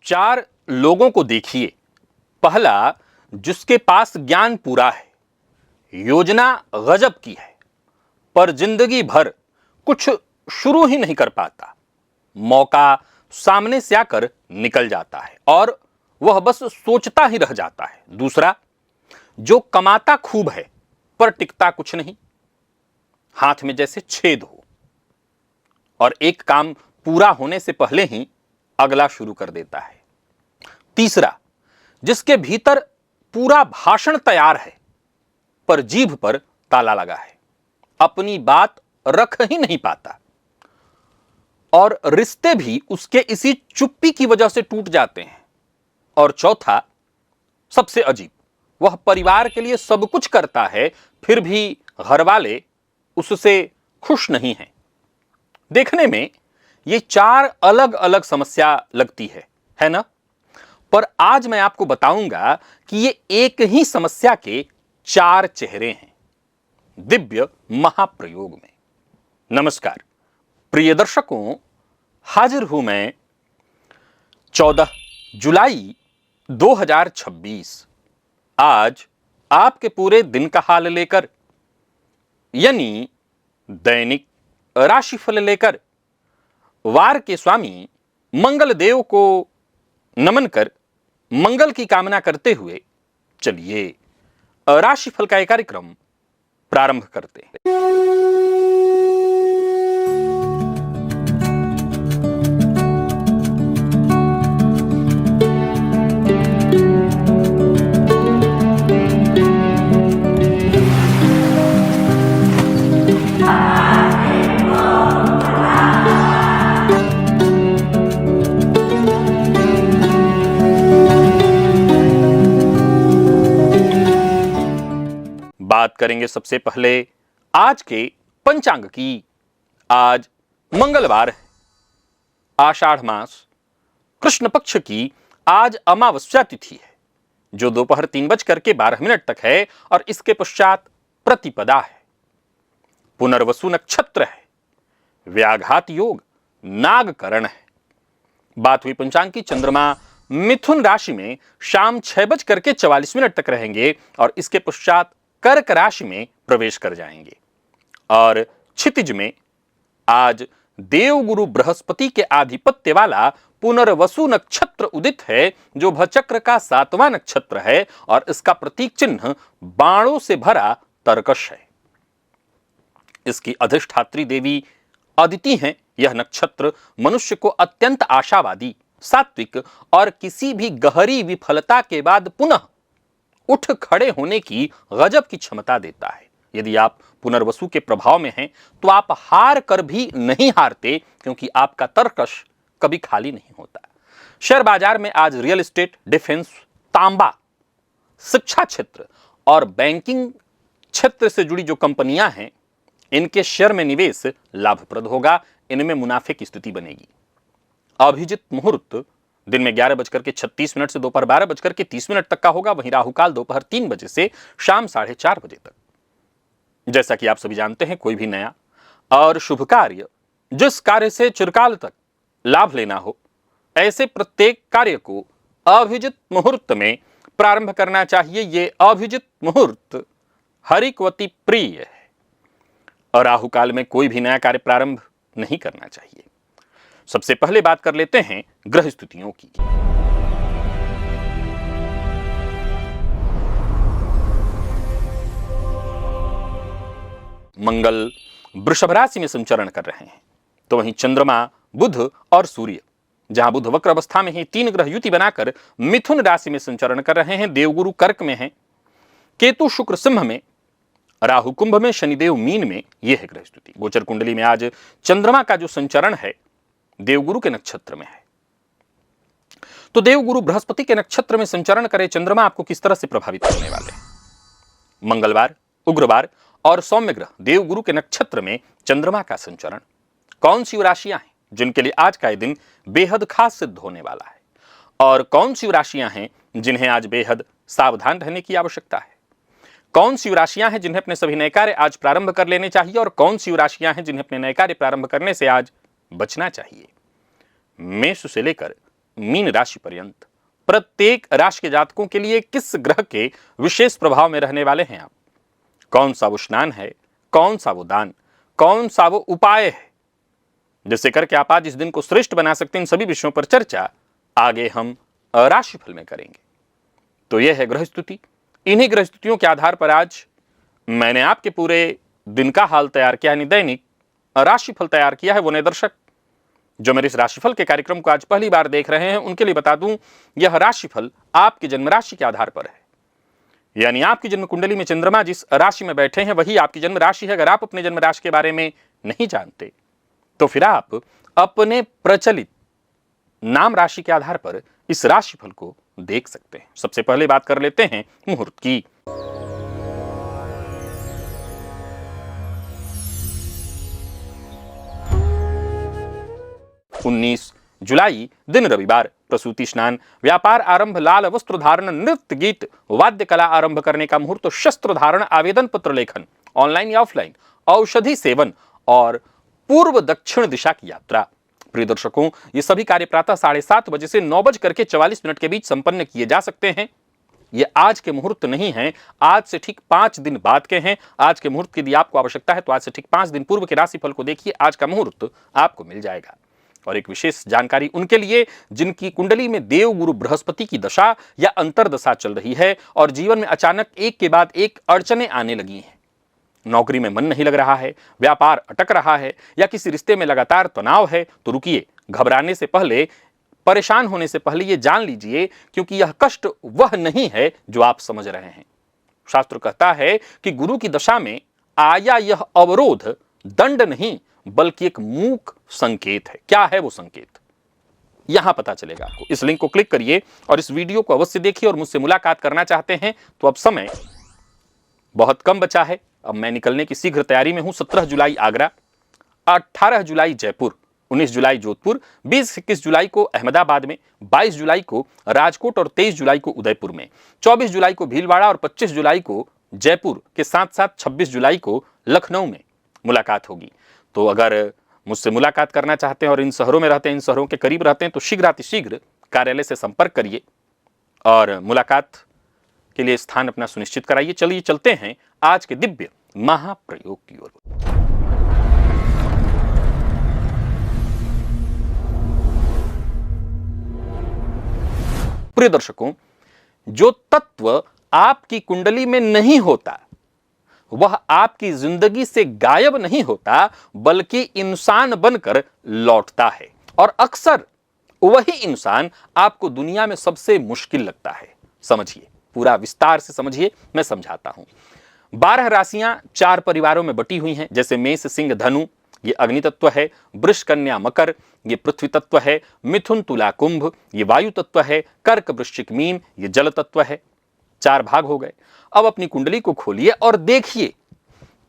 चार लोगों को देखिए। पहला, जिसके पास ज्ञान पूरा है, योजना गजब की है, पर जिंदगी भर कुछ शुरू ही नहीं कर पाता। मौका सामने से आकर निकल जाता है और वह बस सोचता ही रह जाता है। दूसरा, जो कमाता खूब है पर टिकता कुछ नहीं, हाथ में जैसे छेद हो और एक काम पूरा होने से पहले ही अगला शुरू कर देता है। तीसरा, जिसके भीतर पूरा भाषण तैयार है पर जीभ पर ताला लगा है, अपनी बात रख ही नहीं पाता और रिश्ते भी उसके इसी चुप्पी की वजह से टूट जाते हैं। और चौथा, सबसे अजीब, वह परिवार के लिए सब कुछ करता है फिर भी घर वाले उससे खुश नहीं हैं। देखने में ये चार अलग अलग समस्या लगती है ना? पर आज मैं आपको बताऊंगा कि ये एक ही समस्या के चार चेहरे हैं, दिव्य महाप्रयोग में। नमस्कार प्रिय दर्शकों, हाजिर हूं मैं 14 जुलाई 2026 आज आपके पूरे दिन का हाल लेकर, यानी दैनिक राशिफल लेकर, वार के स्वामी मंगल देव को नमन कर मंगल की कामना करते हुए चलिए राशिफल का एक कार्यक्रम प्रारंभ करते हैं। बात करेंगे सबसे पहले आज के पंचांग की। आज मंगलवार है, आषाढ़ मास, कृष्ण पक्ष की आज अमावस्या तिथि है जो दोपहर 3:12 तक है और इसके पश्चात प्रतिपदा है। पुनर्वसु नक्षत्र है, व्याघात योग, नागकरण है। बात हुई पंचांग की। चंद्रमा मिथुन राशि में शाम 6:44 तक रहेंगे और इसके पश्चात कर्क राशि में प्रवेश कर जाएंगे। और क्षितिज में आज देवगुरु बृहस्पति के आधिपत्य वाला पुनर्वसु नक्षत्र उदित है जो भचक्र का 7वां नक्षत्र है और इसका प्रतीक चिन्ह बाणों से भरा तरकश है। इसकी अधिष्ठात्री देवी अदिति हैं। यह नक्षत्र मनुष्य को अत्यंत आशावादी, सात्विक और किसी भी गहरी विफलता के बाद पुनः उठ खड़े होने की गजब की क्षमता देता है। यदि आप पुनर्वसु के प्रभाव में हैं तो आप हार कर भी नहीं हारते, क्योंकि आपका तरकश कभी खाली नहीं होता। शेयर बाजार में आज रियल एस्टेट, डिफेंस, तांबा, शिक्षा क्षेत्र और बैंकिंग क्षेत्र से जुड़ी जो कंपनियां हैं, इनके शेयर में निवेश लाभप्रद होगा। इनमें मुनाफे की स्थिति बनेगी। अभिजित मुहूर्त दिन में 11:36 से दोपहर 12:30 तक का होगा। वहीं राहुकाल दोपहर 3 बजे से शाम 4:30 बजे तक। जैसा कि आप सभी जानते हैं, कोई भी नया और शुभ कार्य, जिस कार्य से चिरकाल तक लाभ लेना हो, ऐसे प्रत्येक कार्य को अभिजित मुहूर्त में प्रारंभ करना चाहिए। ये अभिजित मुहूर्त हरिकवती प्रिय है और राहुकाल में कोई भी नया कार्य प्रारंभ नहीं करना चाहिए। सबसे पहले बात कर लेते हैं ग्रह स्थितियों की। मंगल वृषभ राशि में संचरण कर रहे हैं, तो वहीं चंद्रमा, बुध और सूर्य, जहां बुध वक्र अवस्था में ही 3 ग्रह युति बनाकर मिथुन राशि में संचरण कर रहे हैं। देवगुरु कर्क में है, केतु शुक्र सिंह में, राहु कुंभ में, शनिदेव मीन में। यह है ग्रह स्थिति। गोचर कुंडली में आज चंद्रमा का जो संचरण है देवगुरु के नक्षत्र में है। तो देवगुरु बृहस्पति के नक्षत्र में संचरण करे चंद्रमा आपको किस तरह से प्रभावित करने वाले हैं? मंगलवार, उग्रवार और सौम्य ग्रह देवगुरु के नक्षत्र में चंद्रमा का संचरण। कौन सी राशियां हैं जिनके लिए आज का यह दिन बेहद खास सिद्ध होने वाला है, और कौन सी राशियां हैं जिन्हें आज बेहद सावधान रहने की आवश्यकता है? कौन सी राशियां हैं जिन्हें अपने सभी नए कार्य आज प्रारंभ कर लेने चाहिए, और कौन सी राशियां हैं जिन्हें अपने नए कार्य प्रारंभ करने से आज बचना चाहिए? मेष से लेकर मीन राशि पर्यंत प्रत्येक राशि के जातकों के लिए किस ग्रह के विशेष प्रभाव में रहने वाले हैं आप, कौन सा वो स्नान है, कौन सा वो दान, कौन सा वो उपाय है जिससे करके आप आज इस दिन को श्रेष्ठ बना सकते हैं। इन सभी विषयों पर चर्चा आगे हम राशिफल में करेंगे। तो यह है ग्रह स्तुति। इन्हीं ग्रह स्तुतियों के आधार पर आज मैंने आपके पूरे दिन का हाल तैयार किया, यानी दैनिक राशिफल तैयार किया है। वो नए दर्शक जो मेरे इस राशिफल के कार्यक्रम को आज पहली बार देख रहे हैं उनके लिए बता दूं, यह राशिफल आपकी जन्म राशि के आधार पर है, यानी आपकी जन्म कुंडली में चंद्रमा जिस राशि में बैठे हैं वही आपकी जन्म राशि है। अगर आप अपने जन्म राशि के बारे में नहीं जानते तो फिर आप अपने प्रचलित नाम राशि के आधार पर इस राशिफल को देख सकते हैं। सबसे पहले बात कर लेते हैं मुहूर्त की। 19 जुलाई दिन रविवार, प्रसूति स्नान, व्यापार आरंभ, लाल वस्त्र धारण, नृत्य गीत वाद्य कला आरंभ करने का मुहूर्त, शस्त्र धारण, आवेदन पत्र लेखन, ऑनलाइन या ऑफलाइन, औषधि सेवन और पूर्व दक्षिण दिशा की यात्रा। प्रिय दर्शकों, ये सभी कार्य प्रातः 7:30 बजे से 9:44 के बीच संपन्न किए जा सकते हैं। ये आज के मुहूर्त नहीं हैं, आज से ठीक 5 दिन बाद के हैं। आज के मुहूर्त की यदि आपको आवश्यकता है तो आज से ठीक 5 दिन पूर्व के राशिफल को देखिए, आज का मुहूर्त आपको मिल जाएगा। और एक विशेष जानकारी उनके लिए जिनकी कुंडली में देव गुरु बृहस्पति की दशा या अंतरदशा चल रही है और जीवन में अचानक एक के बाद एक अड़चनें आने लगी हैं। नौकरी में मन नहीं लग रहा है, व्यापार अटक रहा है या किसी रिश्ते में लगातार तनाव है, तो रुकिए, घबराने से पहले, परेशान होने से पहले ये जान लीजिए, क्योंकि यह कष्ट वह नहीं है जो आप समझ रहे हैं। शास्त्र कहता है कि गुरु की दशा में आया यह अवरोध दंड नहीं बल्कि एक मूक संकेत है। क्या है वो संकेत, यहां पता चलेगा आपको। इस लिंक को क्लिक करिए और इस वीडियो को अवश्य देखिए। और मुझसे मुलाकात करना चाहते हैं तो अब समय बहुत कम बचा है, अब मैं निकलने की शीघ्र तैयारी में हूं। 17 जुलाई आगरा, 18 जुलाई जयपुर, 19 जुलाई जोधपुर, 20-21 जुलाई को अहमदाबाद में, 22 जुलाई को राजकोट और 23 जुलाई को उदयपुर में, 24 जुलाई को भीलवाड़ा और 25 जुलाई को जयपुर के साथ साथ 26 जुलाई को लखनऊ में मुलाकात होगी। तो अगर मुझसे मुलाकात करना चाहते हैं और इन शहरों में रहते हैं, इन शहरों के करीब रहते हैं, तो शीघ्रातिशीघ्र कार्यालय से संपर्क करिए और मुलाकात के लिए स्थान अपना सुनिश्चित कराइए। चलिए चलते हैं आज के दिव्य महाप्रयोग की ओर। प्रिय दर्शकों, जो तत्व आपकी कुंडली में नहीं होता वह आपकी जिंदगी से गायब नहीं होता बल्कि इंसान बनकर लौटता है, और अक्सर वही इंसान आपको दुनिया में सबसे मुश्किल लगता है। समझिए, पूरा विस्तार से समझिए, मैं समझाता हूं। 12 राशियां 4 परिवारों में बटी हुई हैं, जैसे मेष सिंह धनु ये अग्नि तत्व है, वृष कन्या मकर ये पृथ्वी तत्व है, मिथुन तुला कुंभ ये वायु तत्व है, कर्क वृश्चिक मीन ये जल तत्व है। 4 भाग हो गए। अब अपनी कुंडली को खोलिए और देखिए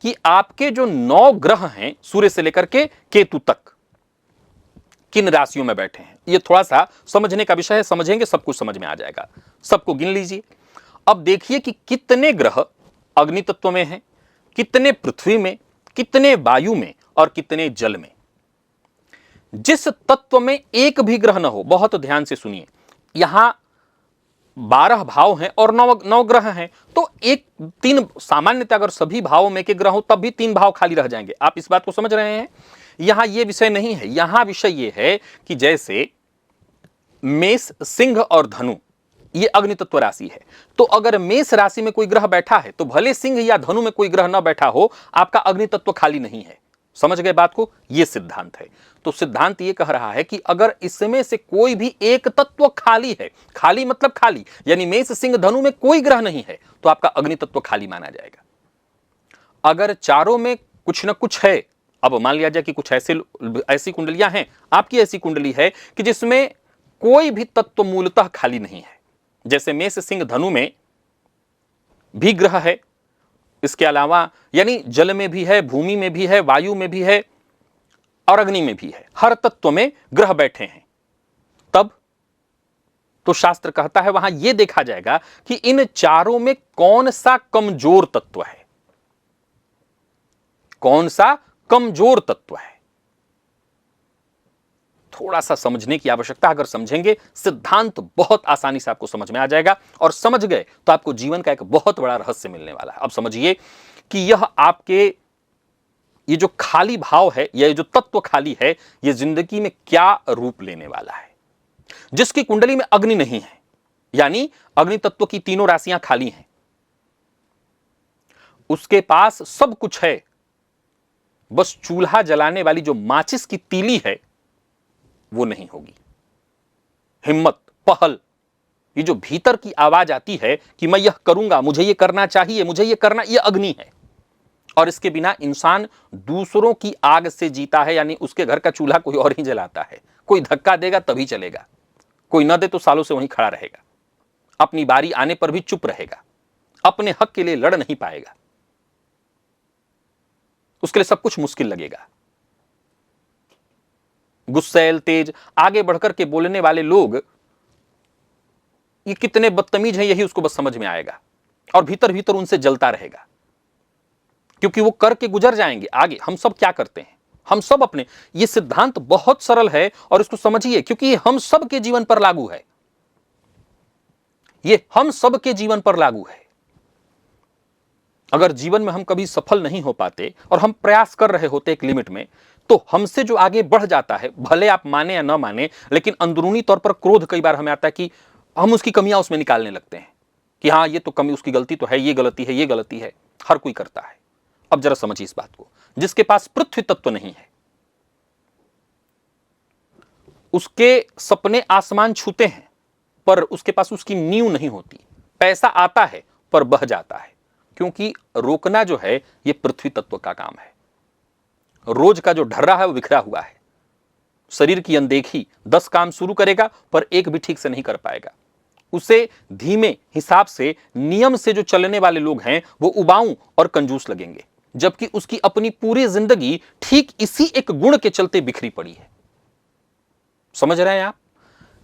कि आपके जो 9 ग्रह हैं सूर्य से लेकर के केतु तक किन राशियों में बैठे हैं। ये थोड़ा सा समझने का विषय है, समझेंगे सब कुछ समझ में आ जाएगा। सबको गिन लीजिए। अब देखिए कि कितने ग्रह अग्नि तत्व में हैं, कितने पृथ्वी में, कितने वायु में और कितने जल में। जिस तत्व में एक भी ग्रह न हो, बहुत ध्यान से सुनिए, यहां 12 भाव हैं और 9 ग्रह हैं, तो 3 सामान्यतः अगर सभी भावों में के ग्रह हो तब भी 3 भाव खाली रह जाएंगे। आप इस बात को समझ रहे हैं। यहां यह विषय नहीं है। यहां विषय यह है कि जैसे मेष सिंह और धनु ये अग्नि तत्व राशि है, तो अगर मेष राशि में कोई ग्रह बैठा है तो भले सिंह या धनु में कोई ग्रह न बैठा हो, आपका अग्नि तत्व खाली नहीं है। समझ गए बात को? यह सिद्धांत है। तो सिद्धांत यह कह रहा है कि अगर इसमें से कोई भी एक तत्व खाली है, खाली मतलब खाली, यानी मेष सिंह धनु में कोई ग्रह नहीं है, तो आपका अग्नि तत्व खाली माना जाएगा। अगर चारों में कुछ न कुछ है, अब मान लिया जाए कि कुछ ऐसी कुंडलियां हैं, आपकी ऐसी कुंडली है कि जिसमें कोई भी तत्व मूलतः खाली नहीं है, जैसे मेष सिंह धनु में भी ग्रह है, इसके अलावा यानी जल में भी है, भूमि में भी है, वायु में भी है और अग्नि में भी है, हर तत्व में ग्रह बैठे हैं, तब तो शास्त्र कहता है वहां यह देखा जाएगा कि इन चारों में कौन सा कमजोर तत्व है, कौन सा कमजोर तत्व है। थोड़ा सा समझने की आवश्यकता। अगर समझेंगे सिद्धांत बहुत आसानी से आपको समझ में आ जाएगा, और समझ गए तो आपको जीवन का एक बहुत बड़ा रहस्य मिलने वाला है। अब समझिए कि यह आपके ये जो खाली भाव है, यह जो तत्व खाली है, यह जिंदगी में क्या रूप लेने वाला है। जिसकी कुंडली में अग्नि नहीं है, यानी अग्नि तत्व की तीनों राशियां खाली हैं, उसके पास सब कुछ है, बस चूल्हा जलाने वाली जो माचिस की तीली है वो नहीं होगी। हिम्मत, पहल, ये जो भीतर की आवाज आती है कि मैं यह करूंगा, मुझे यह करना चाहिए, मुझे यह करना, यह अग्नि है। और इसके बिना इंसान दूसरों की आग से जीता है, यानी उसके घर का चूल्हा कोई और ही जलाता है। कोई धक्का देगा तभी चलेगा, कोई न दे तो सालों से वहीं खड़ा रहेगा, अपनी बारी आने पर भी चुप रहेगा, अपने हक के लिए लड़ नहीं पाएगा, उसके लिए सब कुछ मुश्किल लगेगा। गुस्सैल, तेज, आगे बढ़कर के बोलने वाले लोग ये कितने बदतमीज हैं, यही उसको बस समझ में आएगा, और भीतर भीतर उनसे जलता रहेगा, क्योंकि वो करके गुजर जाएंगे आगे। हम सब क्या करते हैं, हम सब अपने, ये सिद्धांत बहुत सरल है और इसको समझिए, क्योंकि ये हम सब के जीवन पर लागू है, ये हम सब के जीवन पर लागू है। अगर जीवन में हम कभी सफल नहीं हो पाते और हम प्रयास कर रहे होते एक लिमिट में, तो हमसे जो आगे बढ़ जाता है, भले आप माने या ना माने, लेकिन अंदरूनी तौर पर क्रोध कई बार हमें आता है कि हम उसकी कमियां उसमें निकालने लगते हैं कि हाँ ये तो कमी, उसकी गलती तो है, ये गलती है, ये गलती है, हर कोई करता है। अब जरा समझिए इस बात को, जिसके पास पृथ्वी तत्व नहीं है, उसके सपने आसमान छूते हैं पर उसके पास उसकी नींव नहीं होती। पैसा आता है पर बह जाता है, क्योंकि रोकना जो है यह पृथ्वी तत्व का काम है। रोज का जो ढर्रा है वो बिखरा हुआ है, शरीर की अनदेखी, 10 काम शुरू करेगा पर एक भी ठीक से नहीं कर पाएगा। उसे धीमे हिसाब से, नियम से जो चलने वाले लोग हैं वो उबाऊ और कंजूस लगेंगे, जबकि उसकी अपनी पूरी जिंदगी ठीक इसी एक गुण के चलते बिखरी पड़ी है। समझ रहे हैं आप?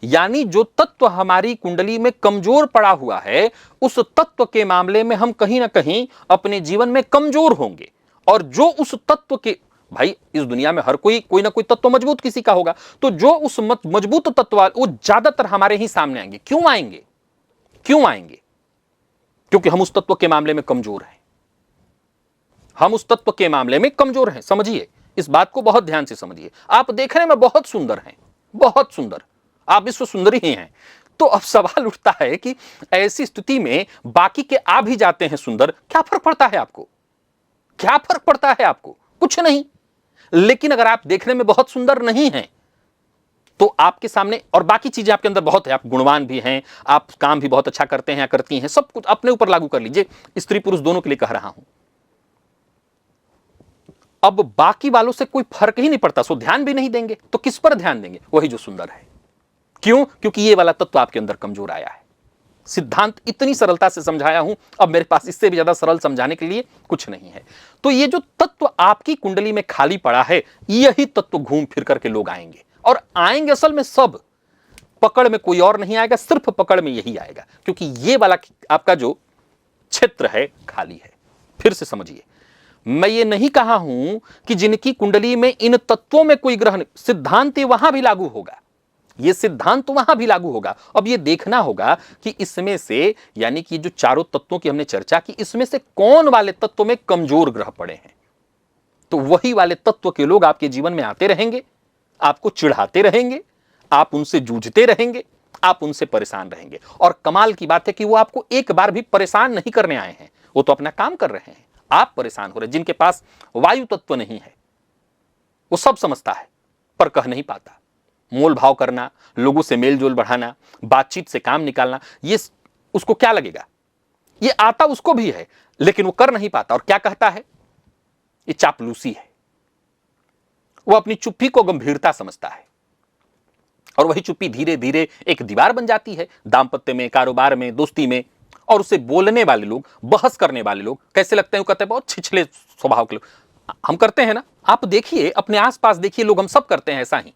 यानी जो तत्व हमारी कुंडली में कमजोर पड़ा हुआ है, उस तत्व के मामले में हम कहीं ना कहीं अपने जीवन में कमजोर होंगे। और जो उस तत्व के, भाई इस दुनिया में हर कोई ना कोई तत्व मजबूत किसी का होगा, तो जो उस मजबूत तत्व वो ज्यादातर हमारे ही सामने आएंगे। क्यों आएंगे? क्यों आएंगे? क्योंकि हम उस तत्व के मामले में कमजोर हैं, हम उस तत्व के मामले में कमजोर हैं। समझिए इस बात को, बहुत ध्यान से समझिए। आप देखने में बहुत सुंदर हैं, बहुत सुंदर, आप विश्व सुंदरी ही हैं। तो अब सवाल उठता है कि ऐसी स्थिति में बाकी के आ भी जाते हैं सुंदर, क्या फर्क पड़ता है आपको? क्या फर्क पड़ता है आपको? कुछ नहीं। लेकिन अगर आप देखने में बहुत सुंदर नहीं हैं, तो आपके सामने और बाकी चीजें आपके अंदर बहुत है, आप गुणवान भी हैं, आप काम भी बहुत अच्छा करते हैं या करती हैं, सब कुछ अपने ऊपर लागू कर लीजिए, स्त्री पुरुष दोनों के लिए कह रहा हूं। अब बाकी वालों से कोई फर्क ही नहीं पड़ता, सो ध्यान भी नहीं देंगे, तो किस पर ध्यान देंगे? वही जो सुंदर है। क्यों? क्योंकि ये वाला तत्व आपके अंदर कमजोर आया है। सिद्धांत इतनी सरलता से समझाया हूं, अब मेरे पास इससे भी ज्यादा सरल समझाने के लिए कुछ नहीं है। तो ये जो तत्व आपकी कुंडली में खाली पड़ा है, यही तत्व घूम फिर करके लोग आएंगे, और आएंगे असल में सब, पकड़ में कोई और नहीं आएगा, सिर्फ पकड़ में यही आएगा, क्योंकि ये वाला आपका जो क्षेत्र है खाली है। फिर से समझिए, मैं ये नहीं कहा हूं कि जिनकी कुंडली में इन तत्वों में कोई ग्रह नहीं, सिद्धांत वहां भी लागू होगा, ये सिद्धांत वहां भी लागू होगा। अब ये देखना होगा कि इसमें से, यानी कि जो चारों तत्वों की हमने चर्चा की, इसमें से कौन वाले तत्व में कमजोर ग्रह पड़े हैं। तो वही वाले तत्व के लोग आपके जीवन में आते रहेंगे, आपको चिढ़ाते रहेंगे, आप उनसे जूझते रहेंगे, आप उनसे परेशान रहेंगे। और कमाल की बात है कि वो आपको एक बार भी परेशान नहीं करने आए हैं, वो तो अपना काम कर रहे हैं, आप परेशान हो रहे हैं। जिनके पास वायु तत्व नहीं है, वो सब समझता है पर कह नहीं पाता। मोल भाव करना, लोगों से मेल जोल बढ़ाना, बातचीत से काम निकालना, ये उसको क्या लगेगा? ये आता उसको भी है, लेकिन वो कर नहीं पाता, और क्या कहता है? ये चापलूसी है। वो अपनी चुप्पी को गंभीरता समझता है, और वही चुप्पी धीरे धीरे एक दीवार बन जाती है, दांपत्य में, कारोबार में, दोस्ती में। और उसे बोलने वाले लोग, बहस करने वाले लोग कैसे लगते हैं? वो कहते हैं बहुत छिछले स्वभाव के लोग। हम करते हैं ना, आप देखिए अपने आसपास देखिए, लोग हम सब करते हैं ऐसा ही,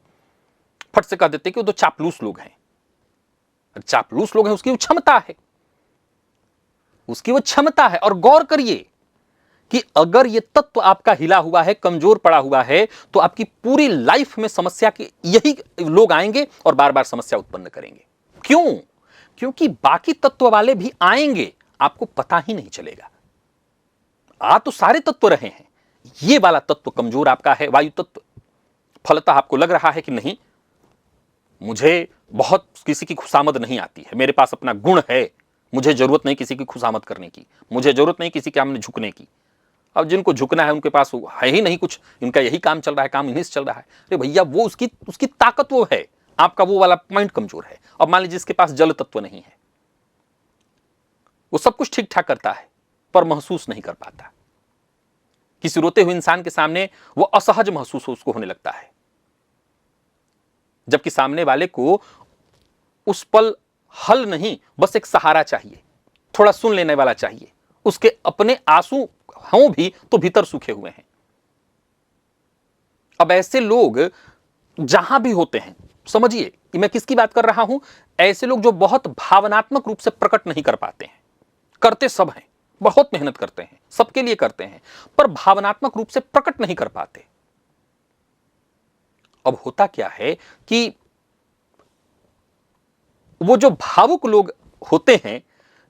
फट से कह देते कि वो तो चापलूस लोग हैं। चापलूस लोग हैं, उसकी वो क्षमता है, उसकी वो क्षमता है। और गौर करिए कि अगर ये तत्व आपका हिला हुआ है, कमजोर पड़ा हुआ है, तो आपकी पूरी लाइफ में समस्या के यही लोग आएंगे और बार बार समस्या उत्पन्न करेंगे। क्यों? क्योंकि बाकी तत्व वाले भी आएंगे, आपको पता ही नहीं चलेगा। आ तो सारे तत्व रहे हैं, ये वाला तत्व कमजोर आपका है, वायु तत्व। फलतः आपको लग रहा है कि नहीं, मुझे बहुत किसी की खुशामद नहीं आती है, मेरे पास अपना गुण है, मुझे जरूरत नहीं किसी की खुशामद करने की, मुझे जरूरत नहीं किसी के सामने झुकने की। अब जिनको झुकना है उनके पास है ही नहीं कुछ, इनका यही काम चल रहा है, काम इन्हीं से चल रहा है। अरे भैया, वो उसकी ताकत वो है, आपका वो वाला पॉइंट कमजोर है। अब मान लीजिए जिसके पास जल तत्व नहीं है, वो सब कुछ ठीक ठाक करता है पर महसूस नहीं कर पाता। किसी रोते हुए इंसान के सामने वो असहज महसूस उसको होने लगता है, जबकि सामने वाले को उस पल हल नहीं, बस एक सहारा चाहिए, थोड़ा सुन लेने वाला चाहिए। उसके अपने आंसू हों भी तो भीतर सूखे हुए हैं। अब ऐसे लोग जहां भी होते हैं, समझिए कि मैं किसकी बात कर रहा हूं, ऐसे लोग जो बहुत भावनात्मक रूप से प्रकट नहीं कर पाते हैं। करते सब हैं, बहुत मेहनत करते हैं, सबके लिए करते हैं, पर भावनात्मक रूप से प्रकट नहीं कर पाते। अब होता क्या है कि वो जो भावुक लोग होते हैं,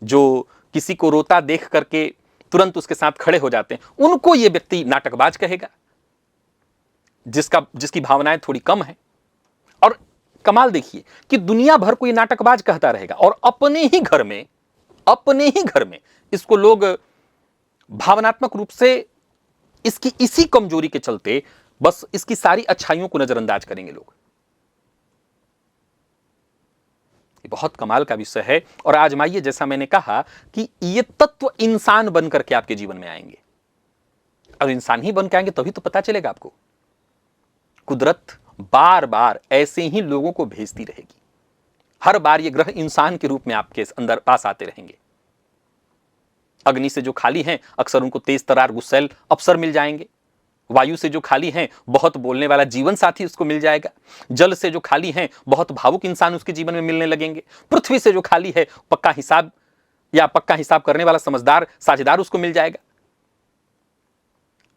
जो किसी को रोता देख करके तुरंत उसके साथ खड़े हो जाते हैं, उनको ये व्यक्ति नाटकबाज कहेगा, जिसकी भावनाएं थोड़ी कम है। और कमाल देखिए कि दुनिया भर को ये नाटकबाज कहता रहेगा, और अपने ही घर में इसको लोग भावनात्मक रूप से इसकी इसी कमजोरी के चलते बस इसकी सारी अच्छाइयों को नजरअंदाज करेंगे लोग। ये बहुत कमाल का विषय है। और आजमाइए, जैसा मैंने कहा कि ये तत्व इंसान बनकर के आपके जीवन में आएंगे, और इंसान ही बन के आएंगे तभी तो पता चलेगा आपको। कुदरत बार बार ऐसे ही लोगों को भेजती रहेगी। हर बार ये ग्रह इंसान के रूप में आपके अंदर पास आते रहेंगे। अग्नि से जो खाली हैं, अक्सर उनको तेज तरार गुस्सैल अफसर मिल जाएंगे। वायु से जो खाली हैं, बहुत बोलने वाला जीवन साथी उसको मिल जाएगा। जल से जो खाली हैं, बहुत भावुक इंसान उसके जीवन में मिलने लगेंगे। पृथ्वी से जो खाली है, पक्का हिसाब करने वाला समझदार साझेदार उसको मिल जाएगा।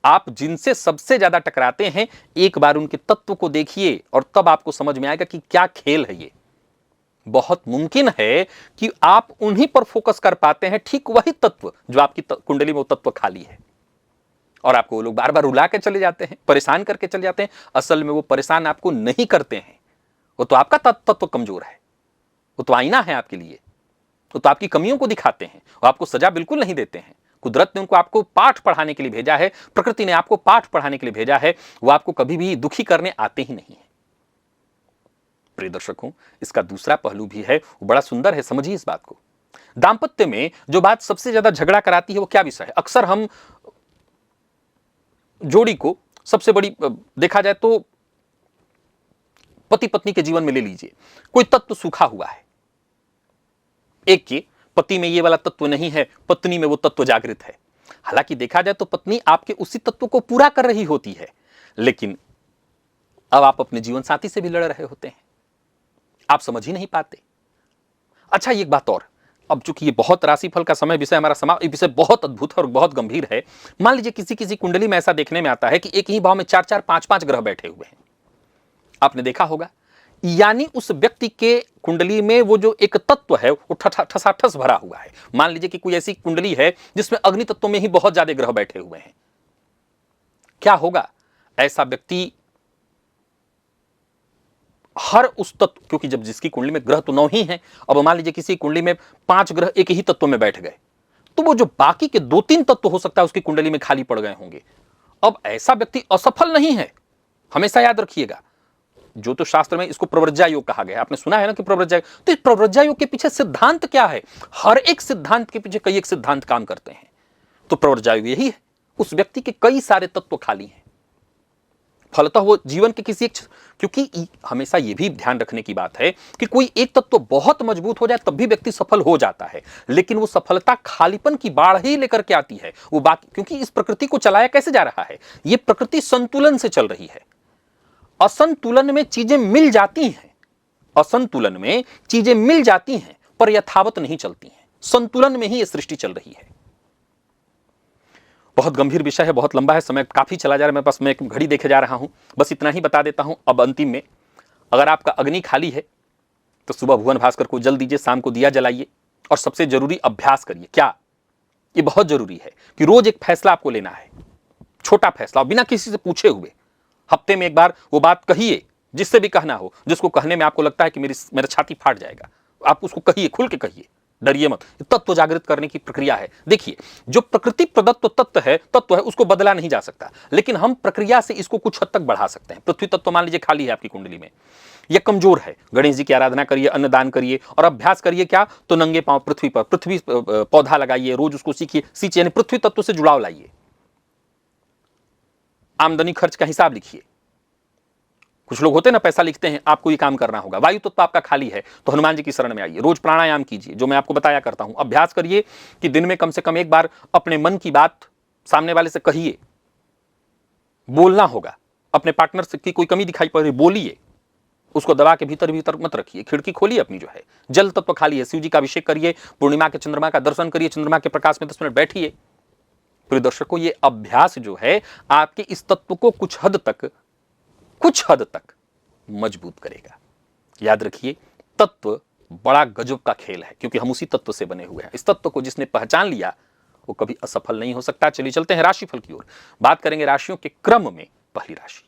आप जिनसे सबसे ज्यादा टकराते हैं, एक बार उनके तत्व को देखिए और तब आपको समझ में आएगा कि क्या खेल है ये। बहुत मुमकिन है कि आप उन्हीं पर फोकस कर पाते हैं, ठीक वही तत्व जो आपकी कुंडली में वो तत्व खाली है, और आपको वो लोग बार बार रुला के चले जाते हैं, परेशान करके चले जाते हैं। असल में वो परेशान आपको नहीं करते हैं, वो तो आपका तत्व कमजोर है, वो तो आईना है आपके लिए, वो तो आपकी कमियों को दिखाते हैं, वो आपको सजा बिल्कुल नहीं देते हैं। कुदरत ने उनको आपको पाठ पढ़ाने के लिए भेजा है, प्रकृति ने आपको पाठ पढ़ाने के लिए भेजा है, वो आपको कभी भी दुखी करने आते ही नहीं है। प्रिय दर्शकों, इसका दूसरा पहलू भी है, वो बड़ा सुंदर है, समझिए इस बात को। दांपत्य में जो बात सबसे ज्यादा झगड़ा कराती है वो क्या विषय है? अक्सर हम जोड़ी को सबसे बड़ी देखा जाए तो पति पत्नी के जीवन में ले लीजिए, कोई तत्व सूखा हुआ है, एक के पति में ये वाला तत्व नहीं है, पत्नी में वो तत्व जागृत है। हालांकि देखा जाए तो पत्नी आपके उसी तत्व को पूरा कर रही होती है, लेकिन अब आप अपने जीवन साथी से भी लड़ रहे होते हैं, आप समझ ही नहीं पाते। अच्छा, एक बात और, अब चूंकि ये बहुत राशिफल का समय विषय हमारा विषय बहुत अद्भुत है और बहुत गंभीर है। मान लीजिए किसी कुंडली में ऐसा देखने में आता है कि एक ही भाव में 4-4, 5-5 ग्रह बैठे हुए हैं, आपने देखा होगा। यानी उस व्यक्ति के कुंडली में वो जो एक तत्व है वो ठसाठस भरा हुआ है। मान लीजिए कि कोई ऐसी कुंडली है जिसमें अग्नि तत्व में ही बहुत ज्यादा ग्रह बैठे हुए हैं, क्या होगा? ऐसा व्यक्ति हर उस तत्व, क्योंकि जब जिसकी कुंडली में ग्रह तो 9 ही हैं, अब मान लीजिए किसी कुंडली में 5 ग्रह एक ही तत्व में बैठ गए, तो वो जो बाकी के 2-3 तत्व हो सकता है उसकी कुंडली में खाली पड़ गए होंगे। अब ऐसा व्यक्ति असफल नहीं है, हमेशा याद रखिएगा। ज्योतिष शास्त्र में इसको प्रव्रज्या योग कहा गया, आपने सुना है ना कि प्रव्रज्या। तो इस प्रव्रज्या योग के पीछे सिद्धांत क्या है? हर एक सिद्धांत के पीछे कई एक सिद्धांत काम करते हैं। तो प्रव्रज्या योग यही है, उस व्यक्ति के कई सारे तत्व खाली हैं, फलतः वो जीवन के किसी एक, क्योंकि हमेशा ये भी ध्यान रखने की बात है कि कोई एक तत्व बहुत मजबूत हो जाए तब भी व्यक्ति सफल हो जाता है, लेकिन वो सफलता खालीपन की बाढ़ ही लेकर के आती है। वो बाकी, क्योंकि इस प्रकृति को चलाया कैसे जा रहा है? ये प्रकृति संतुलन से चल रही है। असंतुलन में चीजें मिल जाती हैं, असंतुलन में चीजें मिल जाती हैं पर यथावत नहीं चलती हैं। संतुलन में ही ये सृष्टि चल रही है। बहुत गंभीर विषय है, बहुत लंबा है, समय काफ़ी चला जा रहा है मेरे पास, मैं एक घड़ी देखे जा रहा हूँ। बस इतना ही बता देता हूँ अब अंतिम में, अगर आपका अग्नि खाली है तो सुबह भुवन भास्कर को जल दीजिए, शाम को दिया जलाइए और सबसे जरूरी अभ्यास करिए। क्या ये बहुत जरूरी है कि रोज एक फैसला आपको लेना है, छोटा फैसला, बिना किसी से पूछे हुए। हफ्ते में एक बार वो बात कहिए जिससे भी कहना हो, जिसको कहने में आपको लगता है कि मेरा छाती फाट जाएगा, आप उसको कहिए, खुल के कहिए, डरिए मत। तत्व जागृत करने की प्रक्रिया है। देखिए, जो प्रकृति प्रदत्त तत्व है उसको बदला नहीं जा सकता, लेकिन हम प्रक्रिया से इसको कुछ हद तक बढ़ा सकते हैं। पृथ्वी तत्व मान लीजिए खाली है आपकी कुंडली में, यह कमजोर है, गणेश जी की आराधना करिए, अन्नदान करिए और अभ्यास करिए। क्या? तो नंगे पांव पृथ्वी पर पृथ्वी पौधा लगाइए, रोज उसको सीखिए, यानी पृथ्वी तत्व से जुड़ाव लाइए। आमदनी खर्च का हिसाब लिखिए। कुछ लोग होते हैं ना, पैसा लिखते हैं, आपको ये काम करना होगा। वायु तत्व आपका खाली है तो हनुमान जी की शरण में आइए, रोज प्राणायाम कीजिए जो मैं आपको बताया करता हूं। अभ्यास करिए कि दिन में कम से कम एक बार अपने मन की बात सामने वाले से कहिए। बोलना होगा, अपने पार्टनर से की कोई कमी दिखाई पड़ रही, बोलिए, उसको दबा के भीतर भीतर मत रखिए। खिड़की खोलिए अपनी, जो है जल तत्व खाली है, शिव जी का अभिषेक करिए, पूर्णिमा के चंद्रमा का दर्शन करिए, चंद्रमा के प्रकाश में 10 मिनट बैठिए। प्रिय दर्शकों, ये अभ्यास जो है आपके इस तत्व को कुछ हद तक मजबूत करेगा। याद रखिए, तत्व बड़ा गजब का खेल है, क्योंकि हम उसी तत्व से बने हुए हैं। इस तत्व को जिसने पहचान लिया वो कभी असफल नहीं हो सकता। चलिए चलते हैं राशिफल की ओर, बात करेंगे राशियों के क्रम में। पहली राशि,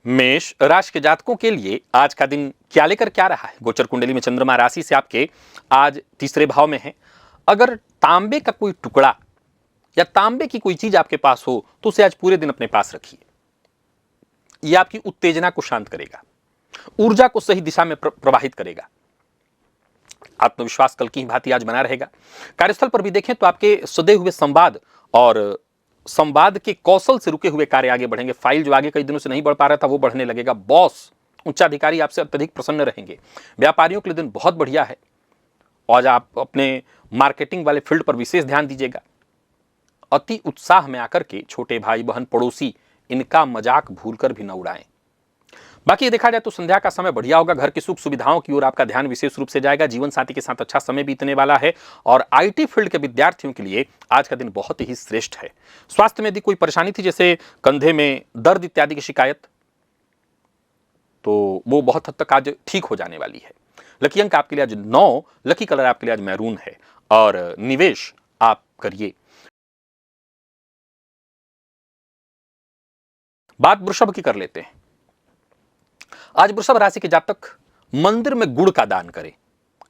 मेष राशि के जातकों के लिए आज का दिन क्या लेकर क्या रहा है? गोचर कुंडली में चंद्रमा राशि से आपके आज तीसरे भाव में है। अगर तांबे का कोई टुकड़ा या तांबे की कोई चीज आपके पास हो तो उसे आज पूरे दिन अपने पास रखिए। यह आपकी उत्तेजना को शांत करेगा, ऊर्जा को सही दिशा में प्रवाहित करेगा। आत्मविश्वास कल की भांति आज बना रहेगा। कार्यस्थल पर भी देखें तो आपके सदे हुए संवाद और संवाद के कौशल से रुके हुए कार्य आगे बढ़ेंगे। फाइल जो आगे कई दिनों से नहीं बढ़ पा रहा था वो बढ़ने लगेगा। बॉस, उच्चाधिकारी आपसे अत्यधिक प्रसन्न रहेंगे। व्यापारियों के लिए दिन बहुत बढ़िया है। आज आप अपने मार्केटिंग वाले फील्ड पर विशेष ध्यान दीजिएगा। अति उत्साह में आकर के छोटे भाई बहन पड़ोसी इनका मजाक भूलकर भी न उड़ाएं। बाकी ये देखा जाए तो संध्या का समय बढ़िया होगा। घर की सुख सुविधाओं की ओर आपका ध्यान विशेष रूप से जाएगा। जीवन साथी के साथ अच्छा समय बीतने वाला है और आईटी फील्ड के विद्यार्थियों के लिए आज का दिन बहुत ही श्रेष्ठ है। स्वास्थ्य में यदि कोई परेशानी थी, जैसे कंधे में दर्द इत्यादि की शिकायत, तो वो बहुत हद तक आज ठीक हो जाने वाली है। लकी अंक आपके लिए आज 9, लकी कलर आपके लिए आज मैरून है और निवेश आप करिए। बात वृषभ की कर लेते हैं। आज वृषभ राशि के जातक मंदिर में गुड़ का दान करें।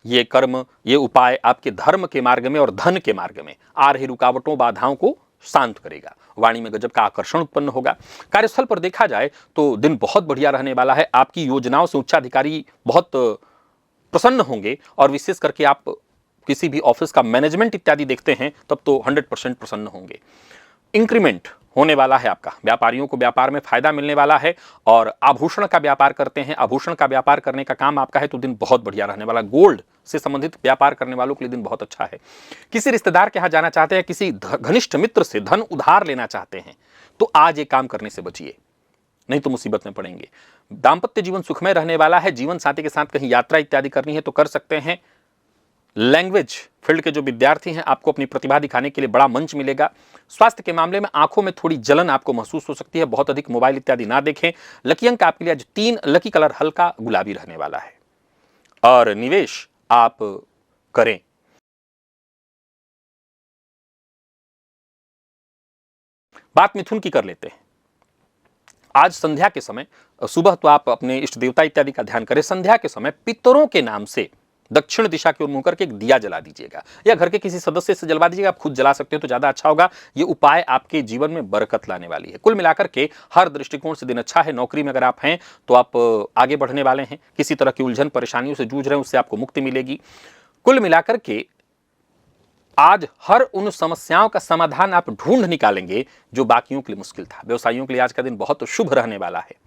ये कर्म, ये उपाय आपके धर्म के मार्ग में और धन के मार्ग में आ रही रुकावटों, बाधाओं को शांत करेगा। वाणी में गजब का आकर्षण उत्पन्न होगा। कार्यस्थल पर देखा जाए तो दिन बहुत बढ़िया रहने वाला है। आपकी योजनाओं से उच्चाधिकारी बहुत प्रसन्न होंगे और विशेष करके आप किसी भी ऑफिस का मैनेजमेंट इत्यादि देखते हैं तब तो 100% प्रसन्न होंगे। इंक्रीमेंट होने वाला है आपका। व्यापारियों को व्यापार में फायदा मिलने वाला है और आभूषण का व्यापार करते हैं, आभूषण का व्यापार करने का काम आपका है तो दिन बहुत बढ़िया रहने वाला। गोल्ड से संबंधित व्यापार करने वालों के लिए दिन बहुत अच्छा है। किसी रिश्तेदार के यहाँ जाना चाहते हैं, किसी घनिष्ठ मित्र से धन उधार लेना चाहते हैं तो आज ये काम करने से बचिए, नहीं तो मुसीबत में पड़ेंगे। दाम्पत्य जीवन सुखमय रहने वाला है। जीवन साथी के साथ कहीं यात्रा इत्यादि करनी है तो कर सकते हैं। लैंग्वेज फील्ड के जो विद्यार्थी हैं, आपको अपनी प्रतिभा दिखाने के लिए बड़ा मंच मिलेगा। स्वास्थ्य के मामले में आंखों में थोड़ी जलन आपको महसूस हो सकती है। बहुत अधिक मोबाइल इत्यादि ना देखें। लकी अंक आपके लिए आज 3, लकी कलर हल्का गुलाबी रहने वाला है और निवेश आप करें। बात मिथुन की कर लेते हैं। आज संध्या के समय, सुबह तो आप अपने इष्ट देवता इत्यादि का ध्यान करें। संध्या के समय पितरों के नाम से दक्षिण दिशा की ओर मुंह करके एक दिया जला दीजिएगा या घर के किसी सदस्य से जलवा दीजिएगा। आप खुद जला सकते हो तो ज्यादा अच्छा होगा। ये उपाय आपके जीवन में बरकत लाने वाली है। कुल मिलाकर के हर दृष्टिकोण से दिन अच्छा है। नौकरी में अगर आप हैं तो आप आगे बढ़ने वाले हैं। किसी तरह की उलझन परेशानियों से जूझ रहे हैं उससे आपको मुक्ति मिलेगी। कुल मिलाकर के आज हर उन समस्याओं का समाधान आप ढूंढ निकालेंगे जो बाकियों के लिए मुश्किल था। व्यवसायियों के लिए आज का दिन बहुत शुभ रहने वाला है।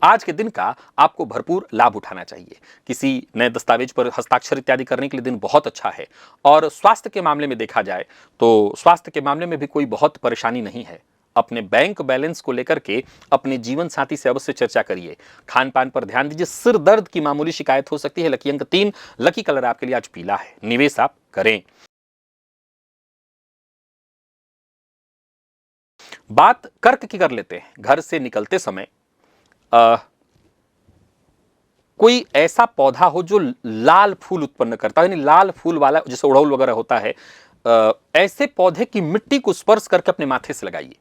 आज के दिन का आपको भरपूर लाभ उठाना चाहिए। किसी नए दस्तावेज पर हस्ताक्षर इत्यादि करने के लिए दिन बहुत अच्छा है। और स्वास्थ्य के मामले में देखा जाए तो स्वास्थ्य के मामले में भी कोई बहुत परेशानी नहीं है। अपने बैंक बैलेंस को लेकर के अपने जीवन साथी से अवश्य चर्चा करिए। खान पान पर ध्यान दीजिए। सिर दर्द की मामूली शिकायत हो सकती है। लकी अंक 3, लकी कलर आपके लिए आज पीला है। निवेश आप करें। बात कर्क की कर लेते हैं। घर से निकलते समय कोई ऐसा पौधा हो जो लाल फूल उत्पन्न करता है, यानी लाल फूल वाला, जैसे उड़हुल वगैरह होता है, ऐसे पौधे की मिट्टी को स्पर्श करके अपने माथे से लगाइए।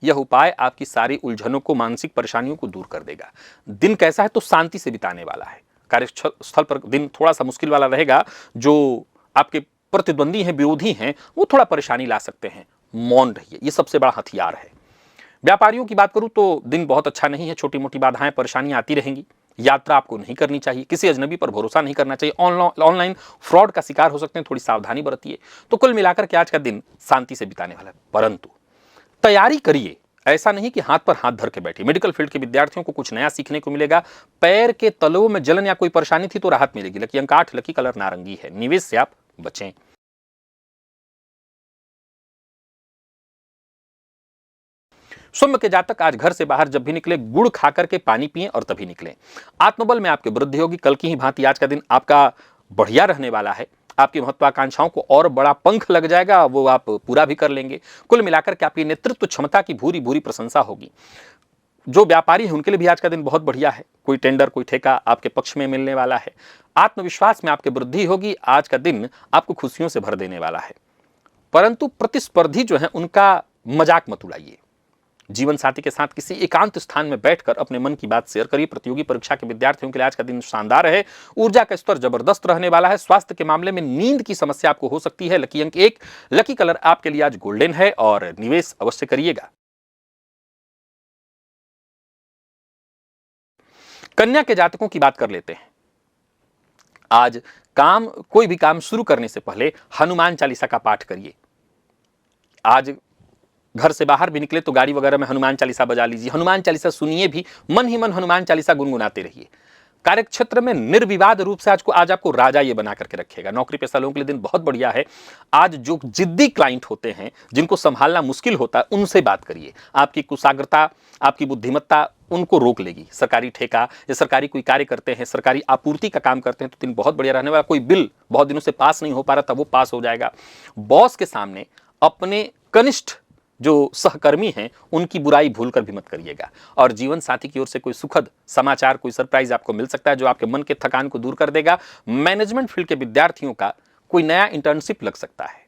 यह उपाय आपकी सारी उलझनों को, मानसिक परेशानियों को दूर कर देगा। दिन कैसा है तो शांति से बिताने वाला है। कार्यस्थल पर दिन थोड़ा सा मुश्किल वाला रहेगा। जो आपके प्रतिद्वंदी हैं, विरोधी हैं, वो थोड़ा परेशानी ला सकते हैं। मौन रहिए, ये सबसे बड़ा हथियार है। व्यापारियों की बात करूं तो दिन बहुत अच्छा नहीं है। छोटी मोटी बाधाएं, परेशानियां आती रहेंगी। यात्रा आपको नहीं करनी चाहिए। किसी अजनबी पर भरोसा नहीं करना चाहिए। ऑनलाइन फ्रॉड का शिकार हो सकते हैं, थोड़ी सावधानी बरतिए। तो कुल मिलाकर के आज का दिन शांति से बिताने वाला है। परंतु तैयारी करिए, ऐसा नहीं कि हाथ पर हाथ धर के बैठिए। मेडिकल फील्ड के विद्यार्थियों को कुछ नया सीखने को मिलेगा। पैर के तलवों में जलन या कोई परेशानी थी तो राहत मिलेगी। लकी अंक 8, लकी कलर नारंगी है। निवेश से आप बचें। सिंह के जातक आज घर से बाहर जब भी निकले, गुड़ खाकर के पानी पिएं और तभी निकलें। आत्मबल में आपकी वृद्धि होगी। कल की ही भांति आज का दिन आपका बढ़िया रहने वाला है। आपकी महत्वाकांक्षाओं को और बड़ा पंख लग जाएगा, वो आप पूरा भी कर लेंगे। कुल मिलाकर के आपकी नेतृत्व क्षमता की भूरी भूरी प्रशंसा होगी। जो व्यापारी है उनके लिए भी आज का दिन बहुत बढ़िया है। कोई टेंडर, कोई ठेका आपके पक्ष में मिलने वाला है। आत्मविश्वास में आपकी वृद्धि होगी। आज का दिन आपको खुशियों से भर देने वाला है। परंतु प्रतिस्पर्धी जो है उनका मजाक मत उड़ाइए। जीवन साथी के साथ किसी एकांत स्थान में बैठकर अपने मन की बात शेयर करिए। प्रतियोगी परीक्षा के विद्यार्थियों के लिए आज का दिन शानदार है। ऊर्जा का स्तर जबरदस्त रहने वाला है। स्वास्थ्य के मामले में नींद की समस्या आपको हो सकती है। लकी अंक 1, लकी कलर आपके लिए आज गोल्डन है और निवेश अवश्य करिएगा। कन्या के जातकों की बात कर लेते हैं। आज कोई भी काम शुरू करने से पहले हनुमान चालीसा का पाठ करिए। आज घर से बाहर भी निकले तो गाड़ी वगैरह में हनुमान चालीसा बजा लीजिए। हनुमान चालीसा सुनिए भी, मन ही मन हनुमान चालीसा गुनगुनाते रहिए। कार्यक्षेत्र में निर्विवाद रूप से आज आपको राजा ये बना करके रखेगा। नौकरी पेशा लोगों के लिए दिन बहुत बढ़िया है। आज जो जिद्दी क्लाइंट होते हैं, जिनको संभालना मुश्किल होता है, उनसे बात करिए। आपकी कुशाग्रता, आपकी बुद्धिमत्ता उनको रोक लेगी। सरकारी ठेका या सरकारी कोई कार्य करते हैं, सरकारी आपूर्ति का काम करते हैं तो दिन बहुत बढ़िया रहने वाला। कोई बिल बहुत दिनों से पास नहीं हो पा रहा था, वो पास हो जाएगा। बॉस के सामने अपने कनिष्ठ जो सहकर्मी हैं उनकी बुराई भूलकर भी मत करिएगा। और जीवन साथी की ओर से कोई सुखद समाचार, कोई सरप्राइज आपको मिल सकता है जो आपके मन के थकान को दूर कर देगा। मैनेजमेंट फील्ड के विद्यार्थियों का कोई नया इंटर्नशिप लग सकता है।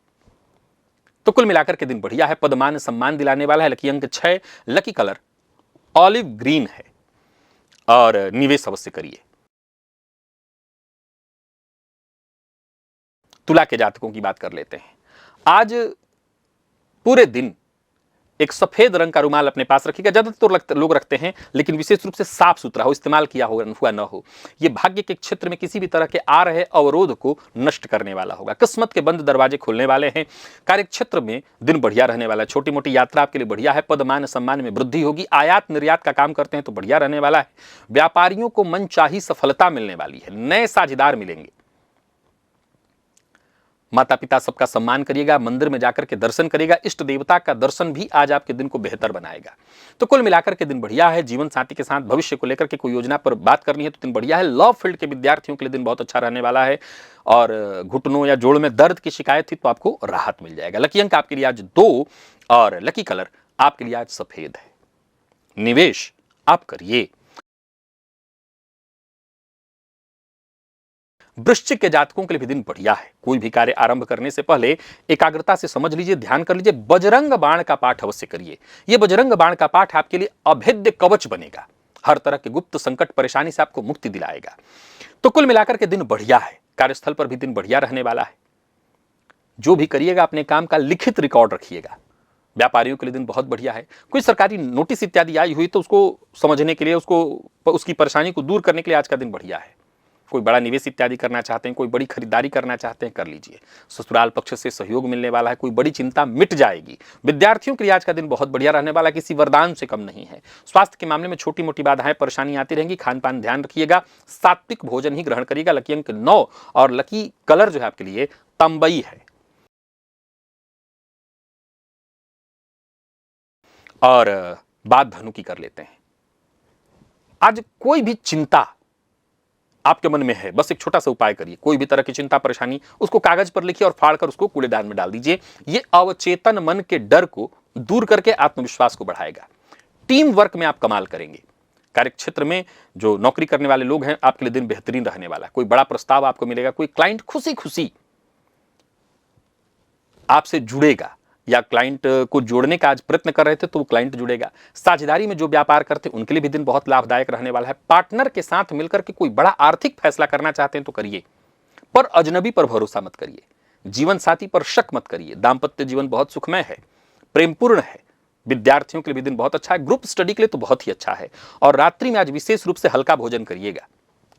तो कुल मिलाकर के दिन बढ़िया है। पदमान सम्मान दिलाने वाला है। लकी अंक 6, लकी कलर ऑलिव ग्रीन है और निवेश अवश्य करिए। तुला के जातकों की बात कर लेते हैं। आज पूरे दिन एक सफेद रंग का रुमाल अपने पास रखिएगा। ज्यादातर लोग रखते हैं, लेकिन विशेष रूप से साफ सुथरा हो, इस्तेमाल किया हुआ न हो। यह भाग्य के क्षेत्र में किसी भी तरह के आ रहे अवरोध को नष्ट करने वाला होगा। किस्मत के बंद दरवाजे खुलने वाले हैं। कार्यक्षेत्र में दिन बढ़िया रहने वाला है। छोटी मोटी यात्रा आपके लिए बढ़िया है। पदमान सम्मान में वृद्धि होगी। आयात निर्यात का काम करते हैं तो बढ़िया रहने वाला है। व्यापारियों को मनचाही सफलता मिलने वाली है। नए साझेदार मिलेंगे। माता पिता सबका सम्मान करिएगा। मंदिर में जाकर के दर्शन करिएगा। इष्ट देवता का दर्शन भी आज आपके दिन को बेहतर बनाएगा। तो कुल मिलाकर के दिन बढ़िया है। जीवन साथी के साथ भविष्य को लेकर के कोई योजना पर बात करनी है तो दिन बढ़िया है। लव फील्ड के विद्यार्थियों के लिए दिन बहुत अच्छा रहने वाला है। और घुटनों या जोड़ में दर्द की शिकायत थी तो आपको राहत मिल जाएगा। लकी अंक आपके लिए आज 2 और लकी कलर आपके लिए आज सफेद है। निवेश आप करिए। वृश्चिक के जातकों के लिए भी दिन बढ़िया है। कोई भी कार्य आरंभ करने से पहले एकाग्रता से समझ लीजिए, ध्यान कर लीजिए। बजरंग बाण का पाठ अवश्य करिए। यह बजरंग बाण का पाठ आपके लिए अभेद्य कवच बनेगा। हर तरह के गुप्त संकट, परेशानी से आपको मुक्ति दिलाएगा। तो कुल मिलाकर के दिन बढ़िया है। कार्यस्थल पर भी दिन बढ़िया रहने वाला है। जो भी करिएगा अपने काम का लिखित रिकॉर्ड रखिएगा। व्यापारियों के लिए दिन बहुत बढ़िया है। कोई सरकारी नोटिस इत्यादि आई हुई तो उसको समझने के लिए, उसकी परेशानी को दूर करने के लिए आज का दिन बढ़िया है। कोई बड़ा निवेश इत्यादि करना चाहते हैं, कोई बड़ी खरीदारी करना चाहते हैं, कर लीजिए। ससुराल पक्ष से सहयोग मिलने वाला है। कोई बड़ी चिंता मिट जाएगी। विद्यार्थियों के लिए आज का दिन बहुत बढ़िया रहने वाला, किसी वरदान से कम नहीं है। स्वास्थ्य के मामले में छोटी मोटी बाधाएं, परेशानी आती रहेंगी। खान पान ध्यान रखिएगा। सात्विक भोजन ही ग्रहण करिएगा। लकी अंक 9 और लकी कलर जो है आपके लिए तंबई है। और बात धनु की कर लेते हैं। आज कोई भी चिंता आपके मन में है, बस एक छोटा सा उपाय करिए। कोई भी तरह की चिंता परेशानी उसको कागज पर लिखिए और फाड़कर उसको कूड़ेदान में डाल दीजिए। ये अवचेतन मन के डर को दूर करके आत्मविश्वास को बढ़ाएगा। टीम वर्क में आप कमाल करेंगे। कार्य क्षेत्र में जो नौकरी करने वाले लोग हैं, आपके लिए दिन बेहतरीन रहने वाला है। कोई बड़ा प्रस्ताव आपको मिलेगा, कोई क्लाइंट खुशी खुशी आपसे जुड़ेगा, या क्लाइंट को जोड़ने का आज प्रयत्न कर रहे थे तो वो क्लाइंट जुड़ेगा। साझेदारी में जो व्यापार करते हैं उनके लिए भी दिन बहुत लाभदायक रहने वाला है। पार्टनर के साथ मिलकर के कोई बड़ा आर्थिक फैसला करना चाहते हैं तो करिए, पर अजनबी पर भरोसा मत करिए। जीवन साथी पर शक मत करिए। दाम्पत्य जीवन बहुत सुखमय है, प्रेमपूर्ण है। विद्यार्थियों के लिए भी दिन बहुत अच्छा है। ग्रुप स्टडी के लिए तो बहुत ही अच्छा है। और रात्रि में आज विशेष रूप से हल्का भोजन करिएगा,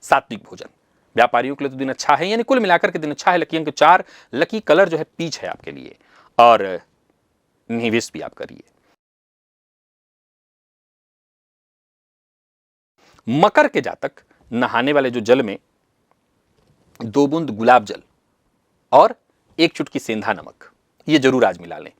सात्विक भोजन। व्यापारियों के लिए तो दिन अच्छा है, यानी कुल मिलाकर के दिन अच्छा है। लकी अंक 4, लकी कलर जो है पीच है आपके लिए, और निवेश भी आप करिए। मकर के जातक नहाने वाले जो जल में 2 बूंद गुलाब जल और 1 चुटकी सेंधा नमक, ये जरूर आज मिला लें।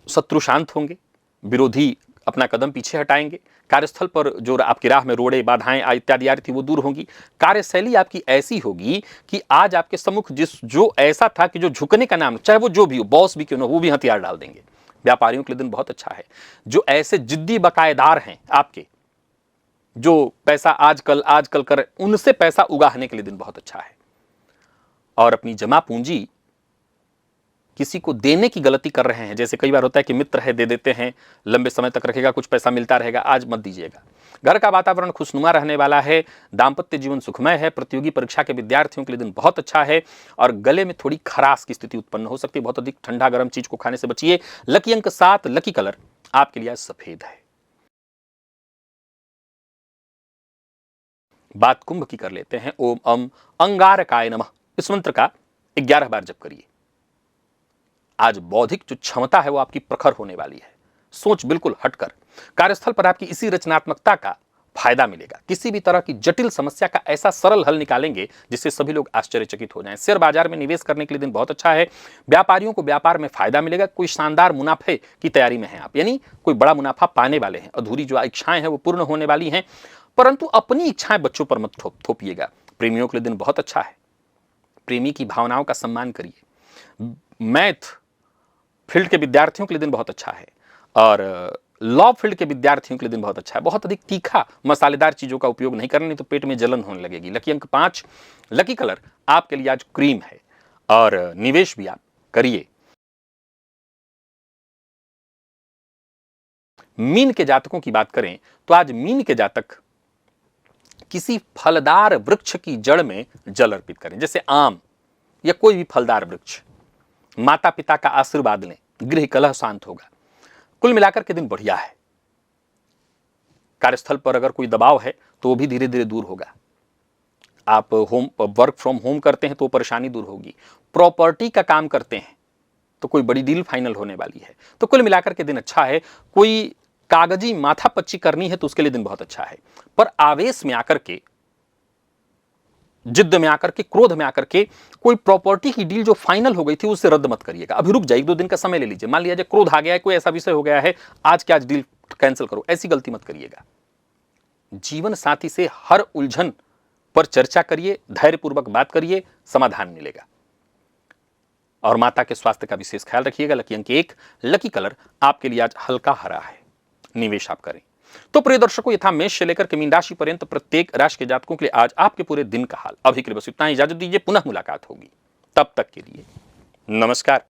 शत्रु शांत होंगे, विरोधी अपना कदम पीछे हटाएंगे। कार्यस्थल पर जो आपकी राह में रोड़े बाधाएं इत्यादि आ रही थी वो दूर होंगी। कार्यशैली आपकी ऐसी होगी कि आज आपके सम्मुख जो ऐसा था कि जो झुकने का नाम, चाहे वो जो भी हो, बॉस भी क्यों ना, वो भी हथियार डाल देंगे। व्यापारियों के लिए दिन बहुत अच्छा है। जो ऐसे जिद्दी बकायेदार हैं आपके, जो पैसा आजकल कर, उनसे पैसा उगाहने के लिए दिन बहुत अच्छा है। और अपनी जमा पूंजी किसी को देने की गलती कर रहे हैं, जैसे कई बार होता है कि मित्र है दे देते हैं, लंबे समय तक रखेगा, कुछ पैसा मिलता रहेगा, आज मत दीजिएगा। घर का वातावरण खुशनुमा रहने वाला है। दाम्पत्य जीवन सुखमय है। प्रतियोगी परीक्षा के विद्यार्थियों के लिए दिन बहुत अच्छा है। और गले में थोड़ी खराश की स्थिति उत्पन्न हो सकती है। बहुत अधिक ठंडा गर्म चीज को खाने से बचिए। लकी अंक 7, लकी कलर आपके लिए आज सफेद है। बात कुंभ की कर लेते हैं। ओम अम अंगारकाय नमः, इस मंत्र का 11 बार जप करिए। आज बौद्धिक जो क्षमता है वो आपकी प्रखर होने वाली है। सोच बिल्कुल हटकर। कार्यस्थल पर आपकी इसी रचनात्मकता का फायदा मिलेगा। किसी भी तरह की जटिल समस्या का ऐसा सरल हल निकालेंगे जिससे सभी लोग आश्चर्यचकित हो जाएं। शेयर बाजार में निवेश करने के लिए दिन बहुत अच्छा है। व्यापारियों को व्यापार में फायदा मिलेगा। कोई शानदार मुनाफे की तैयारी में है आप, यानी कोई बड़ा मुनाफा पाने वाले हैं। अधूरी जो इच्छाएं हैं वो पूर्ण होने वाली हैं, परंतु अपनी इच्छाएं बच्चों पर मत थोपिएगा। प्रेमियों के लिए दिन बहुत अच्छा है। प्रेमी की भावनाओं का सम्मान करिए। मैथ फील्ड के विद्यार्थियों के लिए दिन बहुत अच्छा है। और लॉ फील्ड के विद्यार्थियों के लिए दिन बहुत अच्छा है। बहुत अधिक तीखा मसालेदार चीजों का उपयोग नहीं करना, नहीं तो पेट में जलन होने लगेगी। लकी अंक 5, लकी कलर आपके लिए आज क्रीम है। और निवेश भी आप करिए। मीन के जातकों की बात करें तो आज मीन के जातक किसी फलदार वृक्ष की जड़ में जल अर्पित करें, जैसे आम या कोई भी फलदार वृक्ष। माता पिता का आशीर्वाद लें, गृह कलह शांत होगा। कुल मिलाकर के दिन बढ़िया है। कार्यस्थल पर अगर कोई दबाव है तो वो भी धीरे धीरे दूर होगा। आप वर्क फ्रॉम होम करते हैं तो परेशानी दूर होगी। प्रॉपर्टी का काम करते हैं तो कोई बड़ी डील फाइनल होने वाली है। तो कुल मिलाकर के दिन अच्छा है। कोई कागजी माथापच्ची करनी है तो उसके लिए दिन बहुत अच्छा है। पर आवेश में आकर के, जिद्द में आकर के, क्रोध में आकर के कोई प्रॉपर्टी की डील जो फाइनल हो गई थी उसे रद्द मत करिएगा। अभी रुक जाइए, 1-2 दिन का समय ले लीजिए। मान लिया क्रोध आ गया है, कोई ऐसा विषय हो गया है, आज के आज डील कैंसिल करो, ऐसी गलती मत करिएगा। जीवन साथी से हर उलझन पर चर्चा करिए, धैर्यपूर्वक बात करिए, समाधान मिलेगा। और माता के स्वास्थ्य का विशेष ख्याल रखिएगा। लकी अंक 1, लकी कलर आपके लिए आज हल्का हरा है। निवेश आप करें। तो प्रिय दर्शकों, ये था मेष से लेकर के मीन राशि पर्यंत प्रत्येक राशि के जातकों के लिए आज आपके पूरे दिन का हाल। अभी के लिए बस इतना ही। इजाजत दीजिए, पुनः मुलाकात होगी। तब तक के लिए नमस्कार।